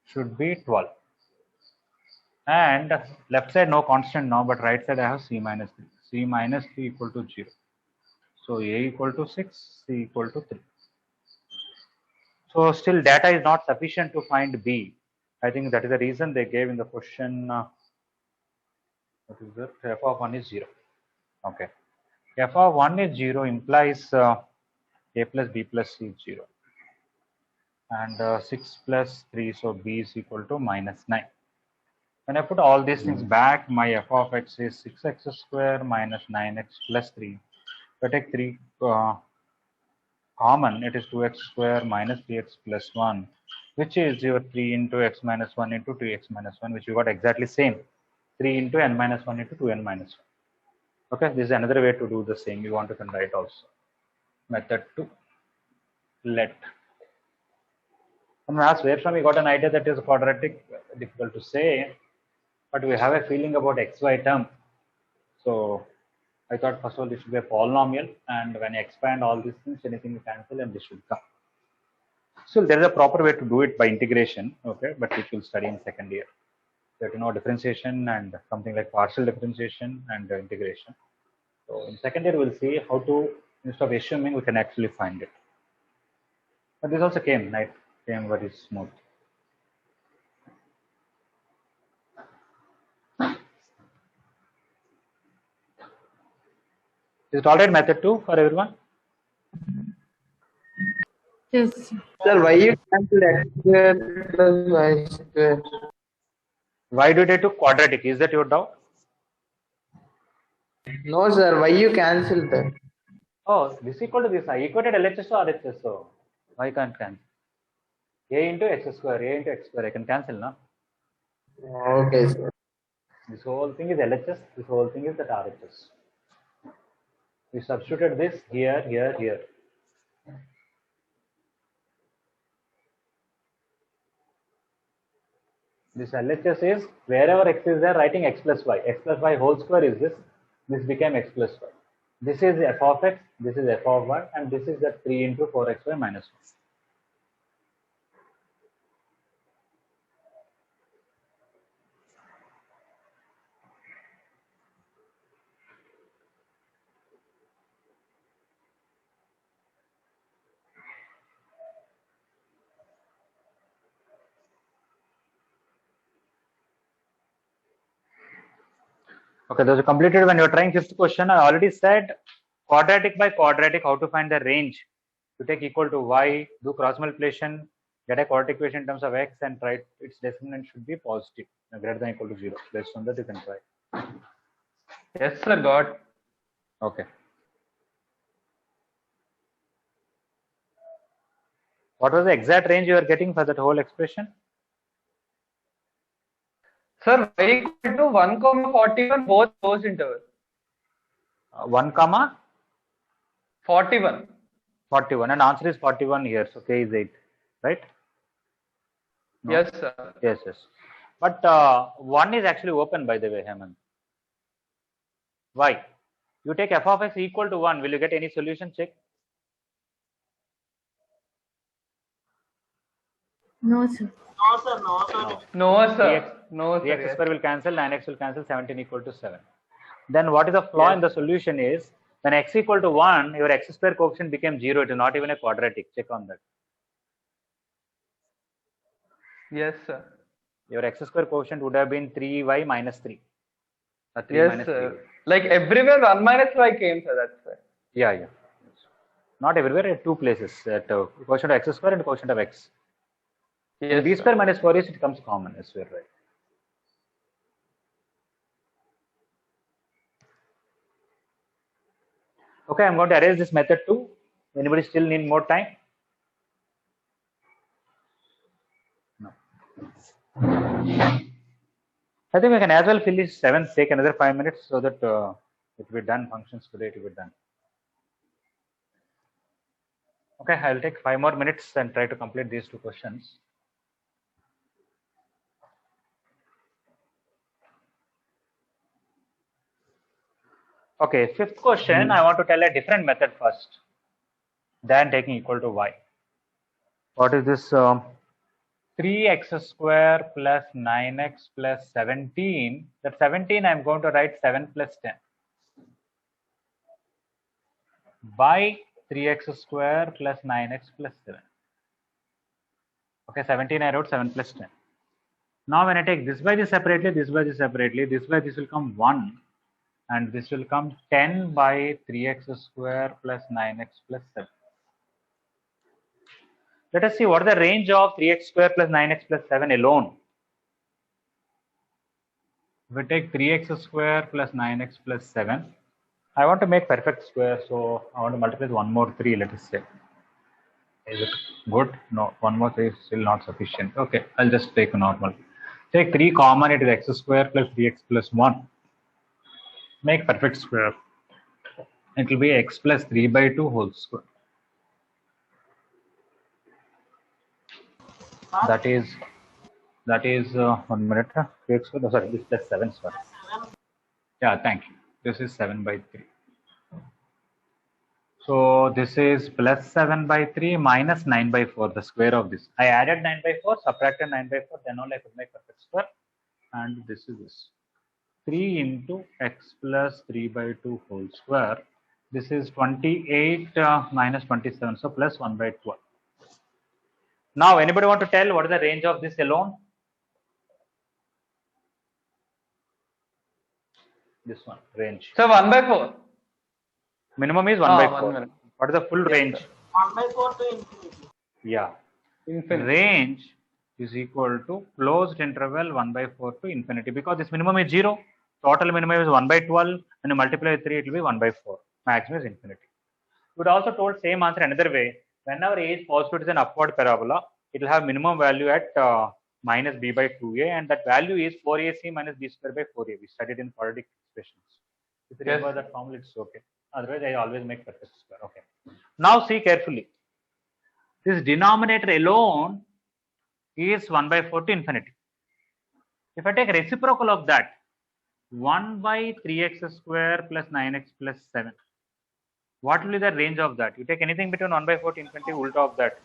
should be 12. And left side no constant now, but right side I have c minus 3. C minus 3 equal to 0. So a equal to 6, c equal to 3. So still data is not sufficient to find b. I think that is the reason they gave in the question. What is that? F of 1 is 0. Okay. F of 1 is 0 implies a plus b plus c is 0. And 6 plus 3, so b is equal to minus 9. When I put all these things back, my f of x is 6x square minus 9x plus 3. If I take 3 common, it is 2x square minus 3x plus 1, which is your 3 into x minus 1 into 2x minus 1, which you got exactly same. 3 into n minus 1 into 2n minus 1. Okay, this is another way to do the same. You want to can write also. Method 2. Let. Someone asked where from you got an idea that is quadratic. Difficult to say, but we have a feeling about xy term. So I thought first of all this should be a polynomial, and when I expand all these things, anything you cancel and this should come. So there is a proper way to do it by integration, okay, but which we'll study in second year. You have to know differentiation and something like partial differentiation and integration. So in second year we'll see how to, instead of assuming, we can actually find it. But this also came very smooth. Is it alright, method 2 for everyone? Yes. Sir, why you cancel x square plus y square? Why do they do quadratic? Is that your doubt? No, sir. Why you cancel that? Oh, this equal to this. I equated LHS to RHS. So why can't cancel? A into x square, a into x square. I can cancel now. Okay, sir. This whole thing is LHS. This whole thing is that RHS. We substituted this here, here, here. This LHS is wherever x is there, writing x plus y. X plus y whole square is this. This became x plus y. This is f of x, this is f of y, and this is that 3 into 4xy minus 1. Okay, those are completed. When you're trying fifth question, I already said quadratic by quadratic, how to find the range. You take equal to y, do cross multiplication, get a quadratic equation in terms of x, and try its determinant should be positive, greater than or equal to 0. Based on that, you can try. Yes, sir. Got. Okay. What was the exact range you are getting for that whole expression? Sir, y equal to 1, 41, both those intervals. 1 comma 41. 41, and answer is 41 here. So k is 8, right? No? Yes, sir. Yes, yes. But 1 is actually open, by the way, Hemant. Why? You take f of x equal to 1. Will you get any solution? Check. No, sir. No, sir. No, sir. No, sir. 3x, No, sir. 3x Yes. square will cancel, 9x will cancel, 17 equal to 7. Then what is the flaw in the solution is, when x equal to 1, your x square coefficient became 0. It is not even a quadratic. Check on that. Yes, sir. Your x square coefficient would have been 3y minus 3. 3 Yes, minus 3. like everywhere 1 minus 5 came, sir. That's why. Yeah. Not everywhere, at two places, at quotient of x square and quotient of x. Yes, b sir. square minus 4 is, it comes common, yes, we're right. Okay, I'm going to erase this method too. Anybody still need more time? No. I think we can as well finish 7th, take another 5 minutes so that it will be done, functions today, it will be done. Okay, I'll take 5 more minutes and try to complete these two questions. Okay, 5th question, I want to tell a different method first than taking equal to y. What is this? 3x square plus 9x plus 17. That 17 I'm going to write 7 plus 10 by 3x square plus 9x plus 7. Okay, 17 I wrote 7 plus 10. Now when I take this by this separately, this by this separately, this by this will come 1 and this will come 10 by 3x square plus 9x plus 7. Let us see what is the range of 3x square plus 9x plus 7 alone. If we take 3x square plus 9x plus 7, I want to make perfect square, so I want to multiply with one more 3, let us say. Is it good? No, one more 3 is still not sufficient. Okay, I'll just take a normal. Take 3 common, it is x square plus 3x plus 1. Make perfect square. It will be x plus 3 by 2 whole square. That is 1 minute. 3x square, sorry, this is plus 7 square. Yeah, thank you. This is 7 by 3. So this is plus 7 by 3 minus 9 by 4, the square of this. I added 9 by 4, subtracted 9 by 4, then only I could make perfect square. And this is this. 3 into x plus 3 by 2 whole square. This is 28 minus 27, so plus 1 by 12. Now, anybody want to tell what is the range of this alone? This one, range. So 1 by 4. Minimum is 1 by 4. 1 minute. What is the full range? 1 by 4 to infinity. Yeah. Infinity. Range is equal to closed interval 1 by 4 to infinity, because this minimum is 0. Total minimum is 1 by 12. When you multiply with 3, it will be 1 by 4. Maximum is infinity. We would also told same answer another way. Whenever a is positive, it is an upward parabola. It will have minimum value at minus b by 2a, and that value is 4ac minus b square by 4a. We studied in quadratic expressions. If you remember that formula, it's okay. Otherwise, I always make perfect square. Okay. Now see carefully. This denominator alone is 1 by 4 to infinity. If I take reciprocal of that, 1 by 3x square plus 9x plus 7. What will be the range of that? You take anything between 1 by 4 to infinity, ulta of that.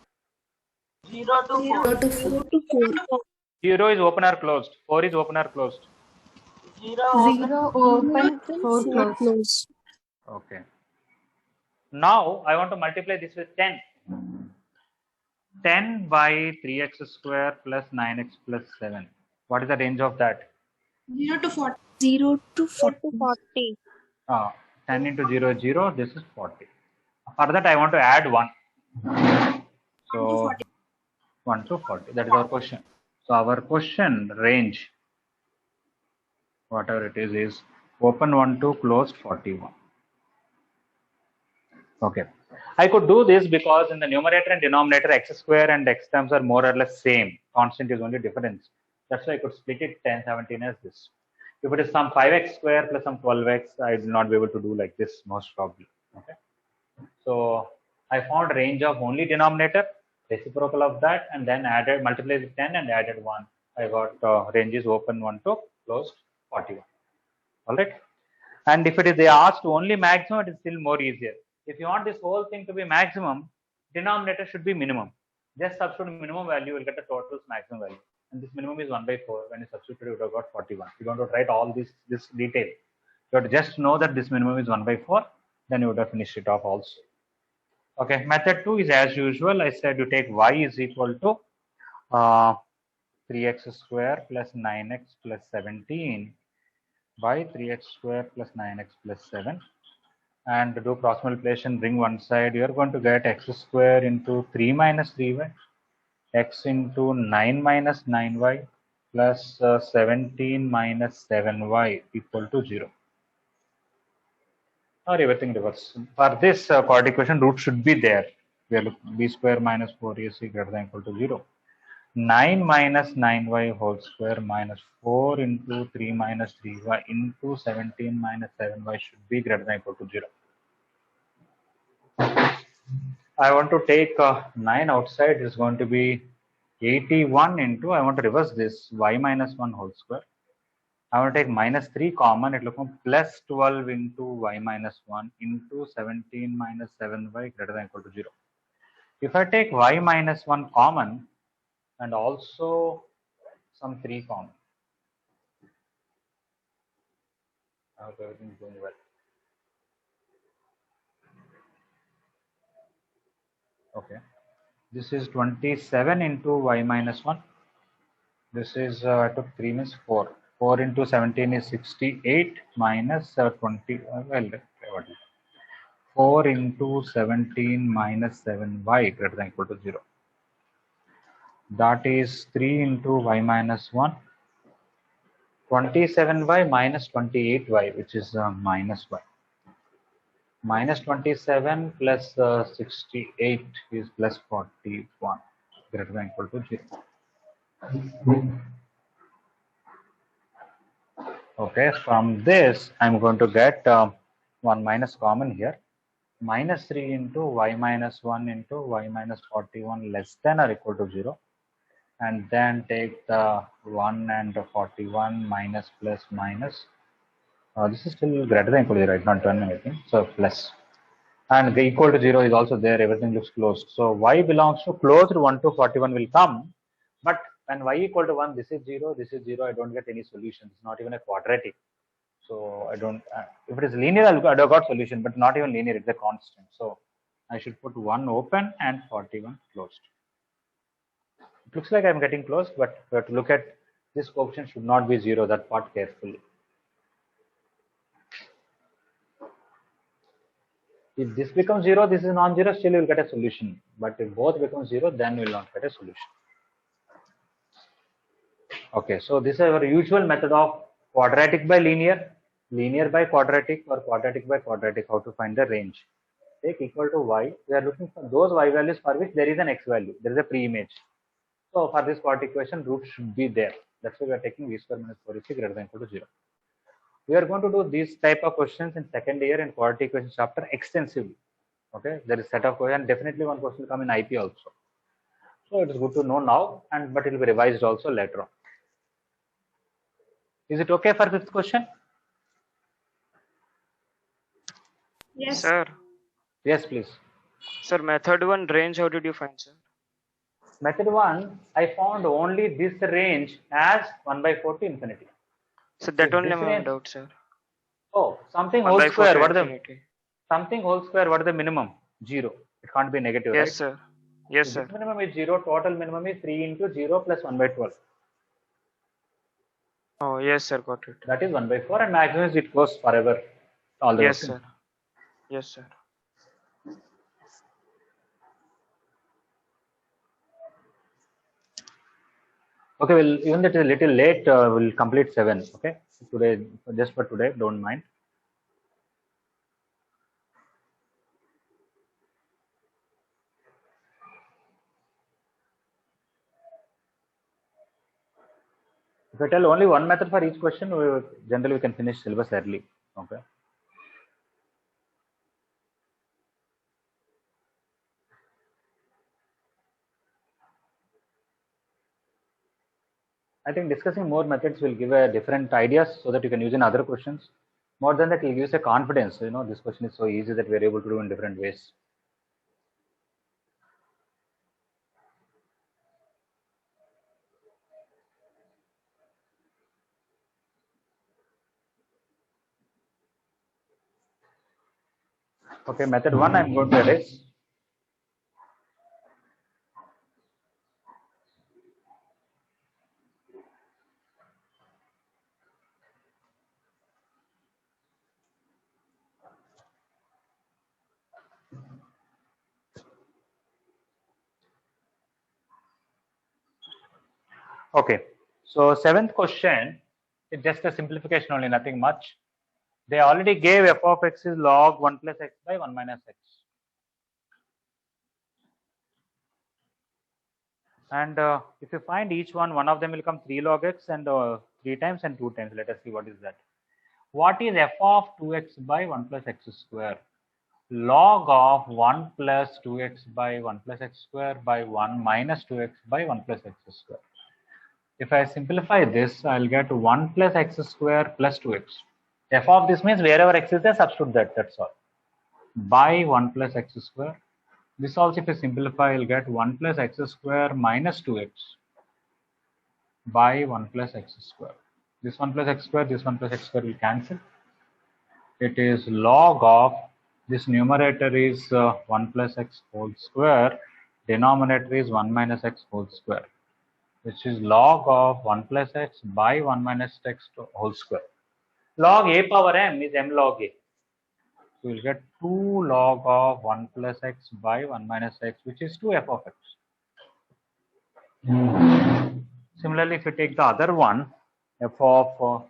0 to 4. 0 is open or closed. 4 is open or closed. 0 open. 0 open, 4 closed. Okay. Now I want to multiply this with 10. 10 by 3x square plus 9x plus 7. What is the range of that? 0 to 40. 0 to 40. 10 into 0 is 0. This is 40. For that, I want to add 1. So 1 to 40. That is our question. So our question range, whatever it is open 1 to closed 41. Okay. I could do this because in the numerator and denominator, x square and x terms are more or less same. Constant is only difference. That's why I could split it 10, 17 as this. If it is some 5x square plus some 12x, I will not be able to do like this most probably. Okay. So I found range of only denominator, reciprocal of that, and then added, multiplied with 10 and added 1. I got ranges open 1 to closed 41. All right. And if it is they asked only maximum, it is still more easier. If you want this whole thing to be maximum, denominator should be minimum. Just substitute minimum value, you will get the total's maximum value. And this minimum is 1 by 4. When you substitute, you would have got 41. You don't have to write all this detail. You have to just know that this minimum is 1 by 4. Then you would have finished it off also. Okay, method 2 is as usual. I said you take y is equal to 3x square plus 9x plus 17 by 3x square plus 9x plus 7. And to do cross multiplication, bring one side. You are going to get x square into 3 minus 3y, x into 9 minus 9y plus 17 minus 7y equal to 0. Or everything reverse. For this quadratic equation, root should be there. We are looking b square minus 4ac greater than equal to 0. 9 minus 9y whole square minus 4 into 3 minus 3y into 17 minus 7y should be greater than equal to 0. I want to take 9 outside. It is going to be 81 into, I want to reverse this, y minus 1 whole square. I want to take minus 3 common. It will become plus 12 into y minus 1 into 17 minus 7y greater than equal to 0. If I take y minus 1 common and also some 3 common, I hope everything is going well. Okay. This is 27 into y minus 1. This is, I took 3 means 4. 4 into 17 is 68 minus 20, well, what is it? 4 into 17 minus 7y greater than equal to 0. That is 3 into y minus 1. 27y minus 28y, which is minus y. Minus 27 plus 68 is plus 41 greater than equal to 0. Okay, from this I'm going to get 1 minus common here. Minus 3 into y minus 1 into y minus 41 less than or equal to 0. And then take the 1 and the 41 minus plus minus. This is still greater than equal to 0, right? Not done anything. So plus. And the equal to 0 is also there. Everything looks closed. So y belongs to closed 1 to 41 will come. But when y equal to 1, this is 0, this is 0. I don't get any solution. It's not even a quadratic. So I don't, if it is linear, I'd have got solution, but not even linear, it's a constant. So I should put 1 open and 41 closed. It looks like I'm getting close, but we have to look at this coefficient should not be 0, that part carefully. If this becomes 0, this is non-zero, still you will get a solution. But if both become 0, then you will not get a solution. Okay, so this is our usual method of quadratic by linear, linear by quadratic, or quadratic by quadratic, how to find the range. Take equal to y. We are looking for those y values for which there is an x value, there is a pre-image. So for this quadratic equation, root should be there. That's why we are taking v square minus 4ac greater than equal to 0. We are going to do these type of questions in second year in quadratic equations chapter extensively. Okay, there is set of questions. Definitely one question will come in IP also. So it is good to know now, and but it will be revised also later on. Is it okay for fifth question? Yes. Sir. Yes, please. Sir, method 1 range, how did you find, sir? Method 1, I found only this range as 1 by 4 to infinity. So that If only this I range- found out, sir. Oh, something 1 whole by 4 square. to What is the infinity. something whole square? What is the minimum? 0. It can't be negative, Yes, right? sir. Yes, If sir. this minimum is 0, total minimum is 3 into 0 plus 1 by 12. Oh, yes, sir. Got it. That is 1 by 4, and maximum is it goes forever. All the way Yes, to sir. Yes, sir. Okay, well, even that is a little late, we'll complete 7. Okay, today, just for today, don't mind. If I tell only one method for each question, generally we can finish syllabus early. Okay. I think discussing more methods will give a different ideas so that you can use in other questions. More than that, it will give us a confidence. You know, this question is so easy that we are able to do in different ways. Okay, method 1, I'm going to erase. Okay, so seventh question is just a simplification only, nothing much. They already gave f of x is log 1 plus x by 1 minus x. And if you find each one of them will come 3 log x and 3 times and 2 times. Let us see what is that. What is f of 2x by 1 plus x square? Log of 1 plus 2x by 1 plus x square by 1 minus 2x by 1 plus x square. If I simplify this, I'll get 1 plus x square plus 2x. F of this means wherever x is there, substitute that, that's all. By 1 plus x square. This also, if I simplify, I'll get 1 plus x square minus 2x by 1 plus x square. This 1 plus x square, this 1 plus x square will cancel. It is log of, this numerator is 1 plus x whole square, denominator is 1 minus x whole square, which is log of 1 plus x by 1 minus x whole square. Log a power m is m log a. So we'll get 2 log of 1 plus x by 1 minus x, which is 2f of x. Similarly, if you take the other one, f of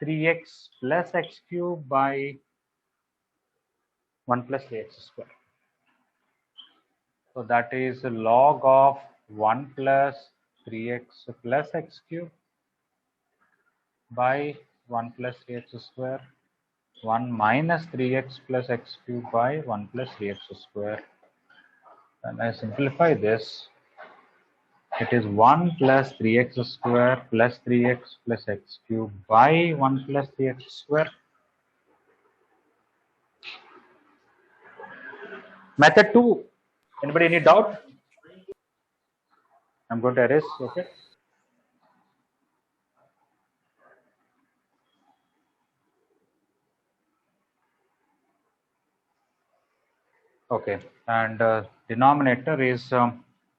3x plus x cube by 1 plus 3x square. So that is log of 1 plus 3x plus x cube by 1 plus 3x square, 1 minus 3x plus x cube by 1 plus 3x square. And I simplify this, it is 1 plus 3x square plus 3x plus x cube by 1 plus 3x square. Method 2. Anybody any doubt? I'm going to erase, okay. Okay, and denominator is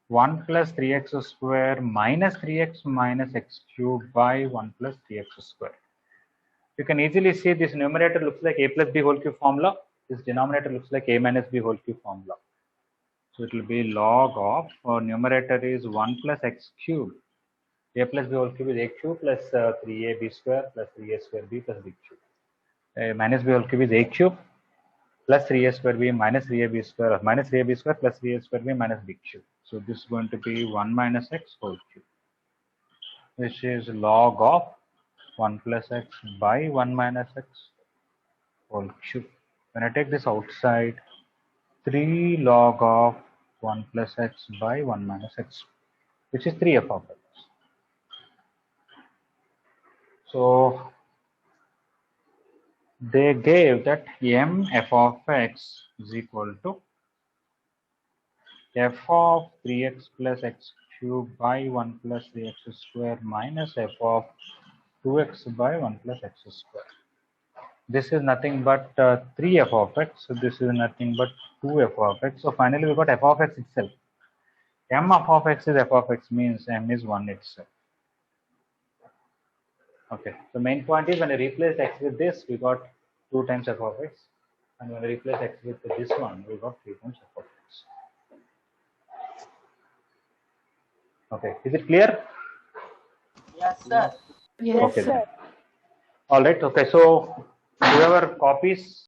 1 plus 3x square minus 3x minus x cube by 1 plus 3x square. You can easily see this numerator looks like a plus b whole cube formula. This denominator looks like a minus b whole cube formula. So it will be log of, numerator is 1 plus x cube. A plus b whole cube is a cube plus 3ab square plus 3a square b plus b cube. Minus b whole cube is a cube plus 3a square b minus 3ab square, or minus 3ab square plus 3a square b minus b cube. So this is going to be 1 minus x whole cube, which is log of 1 plus x by 1 minus x whole cube. When I take this outside, 3 log of 1 plus x by 1 minus x, which is 3f of x. So they gave that m f of x is equal to f of 3x plus x cube by 1 plus 3x square minus f of 2x by 1 plus x square. This is nothing but 3f of x. So this is nothing but 2f of x. So finally we got f of x itself. M of x is f of x, means m is 1 itself. Okay, the main point is when I replace x with this, we got 2 times f of x, and when I replace x with this one, we got 3 times f of x. Okay, is it clear? Yes, sir. Yes, Okay, sir. then. All right. Okay, so whoever copies